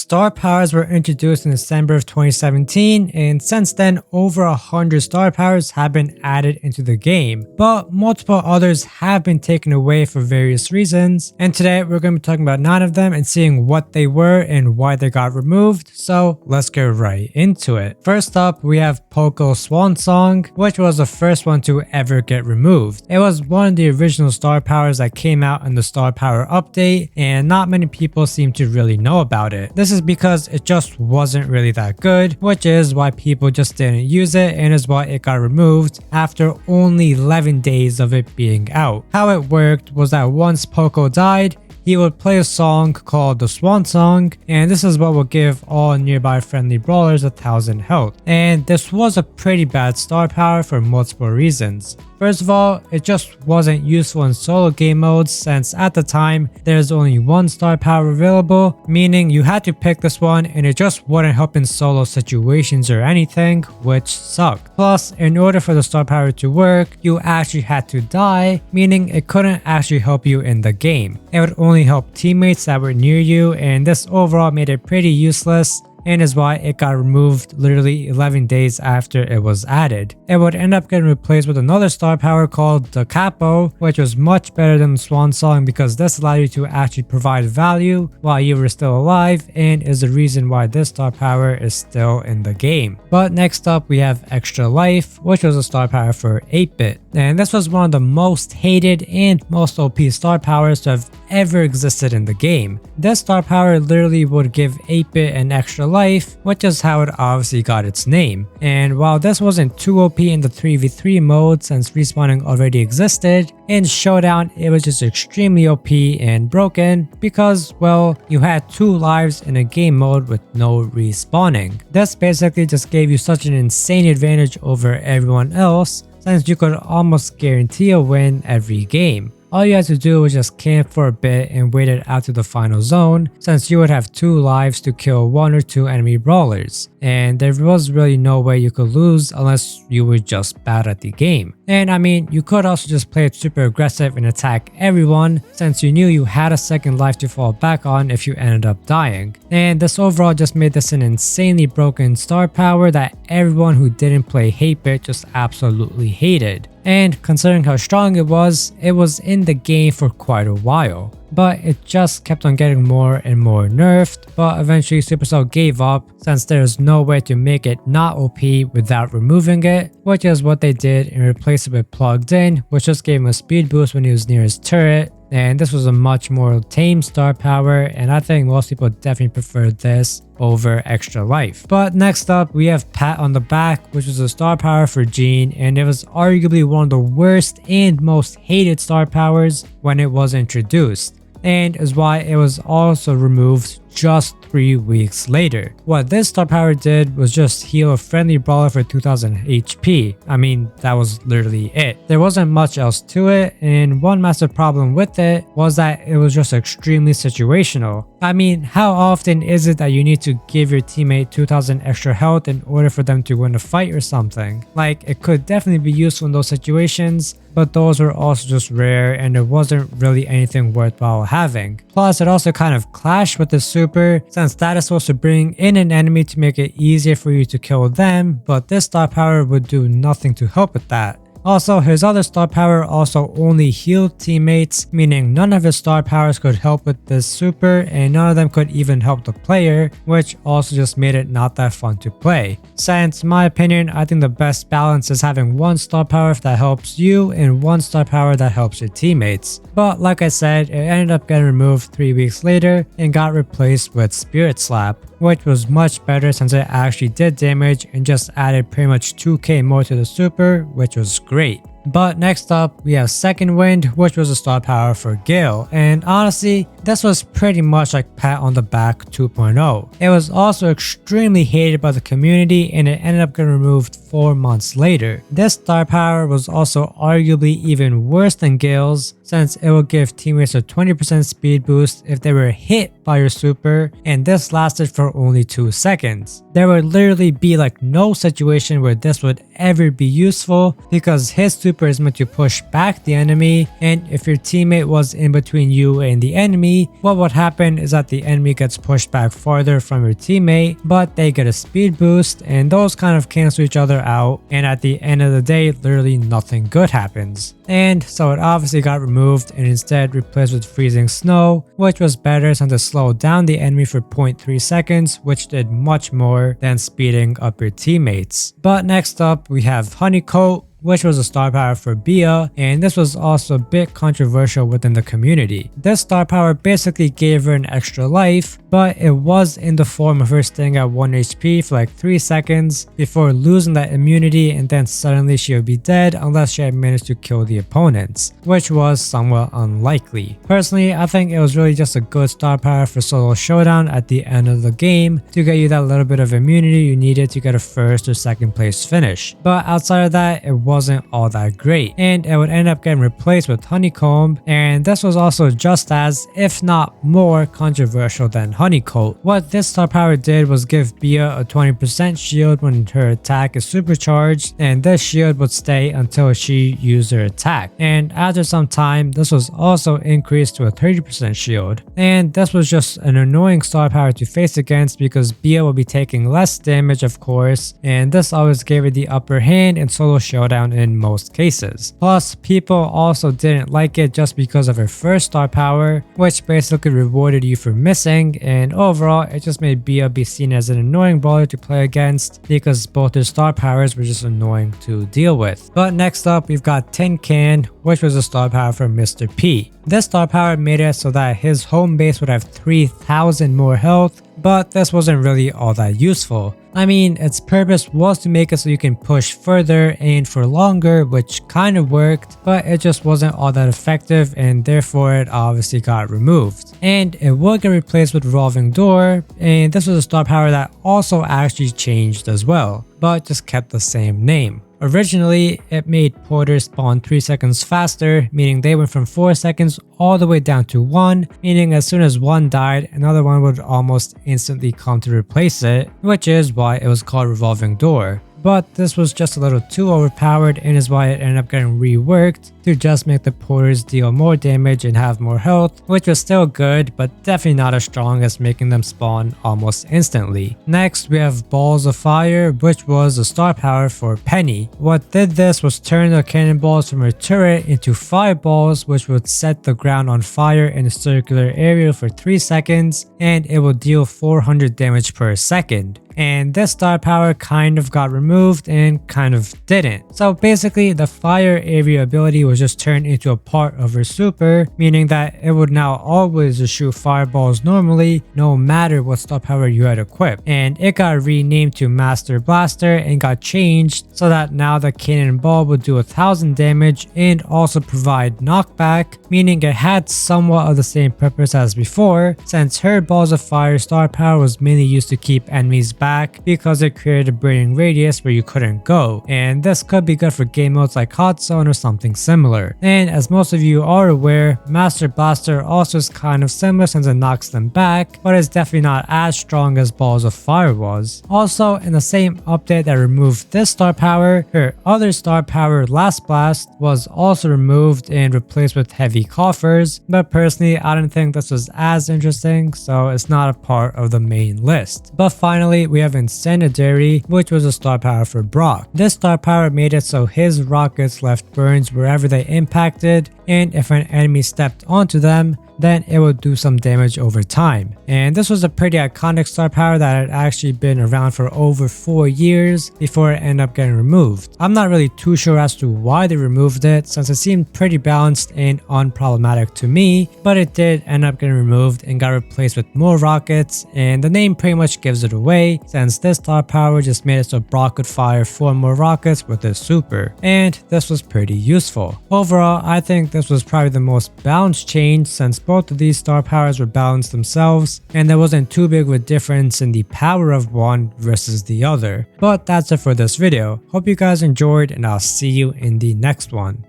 Star powers were introduced in December of 2017, and since then over 100 star powers have been added into the game, but multiple others have been taken away for various reasons, and today we're going to be talking about 9 of them and seeing what they were and why they got removed, so let's get right into it. First up, we have Poco's Swan song, which was the first one to ever get removed. It was one of the original star powers that came out in the star power update, and not many people seem to really know about it. This is because it just wasn't really that good, which is why people just didn't use it and is why it got removed after only 11 days of it being out. How it worked was that once Poco died, he would play a song called the Swan song, and this is what would give all nearby friendly brawlers 1000 health. And this was a pretty bad star power for multiple reasons. First of all, it just wasn't useful in solo game modes since at the time there's only one star power available, meaning you had to pick this one and it just wouldn't help in solo situations or anything, which sucked. Plus, in order for the star power to work, you actually had to die, meaning it couldn't actually help you in the game. It would only help teammates that were near you, and this overall made it pretty useless, and is why it got removed literally 11 days after it was added. It would end up getting replaced with another star power called the Capo, which was much better than the Swan song because this allowed you to actually provide value while you were still alive, and is the reason why this star power is still in the game. But next up we have Extra Life, which was a star power for 8-bit. And this was one of the most hated and most OP star powers to have ever existed in the game. This star power literally would give 8-bit an extra life, which is how it obviously got its name. And while this wasn't too OP in the 3v3 mode since respawning already existed, in Showdown it was just extremely OP and broken because, well, you had 2 lives in a game mode with no respawning. This basically just gave you such an insane advantage over everyone else since you could almost guarantee a win every game. All you had to do was just camp for a bit and wait it out to the final zone, since you would have 2 lives to kill 1 or 2 enemy brawlers, and there was really no way you could lose unless you were just bad at the game. And I mean, you could also just play it super aggressive and attack everyone, since you knew you had a second life to fall back on if you ended up dying. And this overall just made this an insanely broken star power that everyone who didn't play 8-bit just absolutely hated. And considering how strong it was in the game for quite a while. But it just kept on getting more and more nerfed, but eventually Supercell gave up since there's no way to make it not OP without removing it, which is what they did and replaced it with Plugged In, which just gave him a speed boost when he was near his turret. And this was a much more tame star power, and I think most people definitely preferred this over Extra Life. But next up we have Pat on the Back, which was a star power for Jean, and it was arguably one of the worst and most hated star powers when it was introduced, and is why it was also removed just 3 weeks later. What this star power did was just heal a friendly brawler for 2000 HP. I mean, that was literally it. There wasn't much else to it, and one massive problem with it was that it was just extremely situational. I mean, how often is it that you need to give your teammate 2000 extra health in order for them to win a fight or something? Like, it could definitely be useful in those situations, but those were also just rare and it wasn't really anything worthwhile having. Plus, it also kind of clashed with the super, since that is supposed to bring in an enemy to make it easier for you to kill them, but this star power would do nothing to help with that. Also, his other star power also only healed teammates, meaning none of his star powers could help with this super and none of them could even help the player, which also just made it not that fun to play. Since, in my opinion, I think the best balance is having one star power that helps you and one star power that helps your teammates. But like I said, it ended up getting removed 3 weeks later and got replaced with Spirit Slap, which was much better since it actually did damage and just added pretty much 2k more to the super, which was great. But next up, we have Second Wind, which was a star power for Gale, and honestly, this was pretty much like Pat on the Back 2.0. It was also extremely hated by the community and it ended up getting removed 4 months later. This star power was also arguably even worse than Gale's, since it will give teammates a 20% speed boost if they were hit by your super, and this lasted for only 2 seconds. There would literally be like no situation where this would ever be useful because his super is meant to push back the enemy, and if your teammate was in between you and the enemy, what would happen is that the enemy gets pushed back farther from your teammate, but they get a speed boost, and those kind of cancel each other out, and at the end of the day literally nothing good happens. And so it obviously got removed and instead replaced with freezing snow, which was better since it slowed down the enemy for 0.3 seconds, which did much more than speeding up your teammates. But next up we have Honeycomb, which was a star power for Bia, and this was also a bit controversial within the community. This star power basically gave her an extra life, but it was in the form of her staying at 1 HP for like 3 seconds before losing that immunity, and then suddenly she would be dead unless she had managed to kill the opponents, which was somewhat unlikely. Personally, I think it was really just a good star power for solo showdown at the end of the game to get you that little bit of immunity you needed to get a first or second place finish. But outside of that, it wasn't all that great, and it would end up getting replaced with Honeycomb, and this was also just as, if not more, controversial than Honeycomb. What this star power did was give Bia a 20% shield when her attack is supercharged, and this shield would stay until she used her attack, and after some time this was also increased to a 30% shield, and this was just an annoying star power to face against because Bia would be taking less damage of course, and this always gave her the upper hand in solo showdown in most cases. Plus, people also didn't like it just because of her first star power, which basically rewarded you for missing, and overall it just made Bia be seen as an annoying brawler to play against because both her star powers were just annoying to deal with. But next up we've got Tin Can, which was a star power from Mr. P. This star power made it so that his home base would have 3000 more health, but this wasn't really all that useful. I mean, its purpose was to make it so you can push further and for longer, which kind of worked, but it just wasn't all that effective, and therefore it obviously got removed. And it would get replaced with Revolving Door, and this was a star power that also actually changed as well, but just kept the same name. Originally, it made porters spawn 3 seconds faster, meaning they went from 4 seconds all the way down to 1, meaning as soon as one died, another one would almost instantly come to replace it, which is why it was called Revolving Door. But this was just a little too overpowered, and is why it ended up getting reworked to just make the porters deal more damage and have more health, which was still good, but definitely not as strong as making them spawn almost instantly. Next, we have Balls of Fire, which was a star power for Penny. What did this was turn the cannonballs from her turret into fireballs, which would set the ground on fire in a circular area for 3 seconds, and it will deal 400 damage per second. And this star power kind of got removed and kind of didn't. So basically the fire area ability was just turned into a part of her super, meaning that it would now always just shoot fireballs normally no matter what star power you had equipped. And it got renamed to Master Blaster and got changed so that now the cannonball would do 1000 damage and also provide knockback, meaning it had somewhat of the same purpose as before, since her Balls of Fire star power was mainly used to keep enemies back because it created a burning radius where you couldn't go, and this could be good for game modes like Hot Zone or something similar. And as most of you are aware, Master Blaster also is kind of similar since it knocks them back, but it's definitely not as strong as Balls of Fire was. Also, in the same update that removed this star power, her other star power, Last Blast, was also removed and replaced with Heavy Coffers, but personally I didn't think this was as interesting, so it's not a part of the main list. But finally, we have Incendiary, which was a star power for Brock. This star power made it so his rockets left burns wherever they impacted, and if an enemy stepped onto them, then it would do some damage over time. And this was a pretty iconic star power that had actually been around for over 4 years before it ended up getting removed. I'm not really too sure as to why they removed it, since it seemed pretty balanced and unproblematic to me, but it did end up getting removed and got replaced with more rockets, and the name pretty much gives it away, since this star power just made it so Brock could fire 4 more rockets with his super, and this was pretty useful. Overall, I think this was probably the most balanced change, since both of these star powers were balanced themselves, and there wasn't too big of a difference in the power of one versus the other. But that's it for this video. Hope you guys enjoyed, and I'll see you in the next one.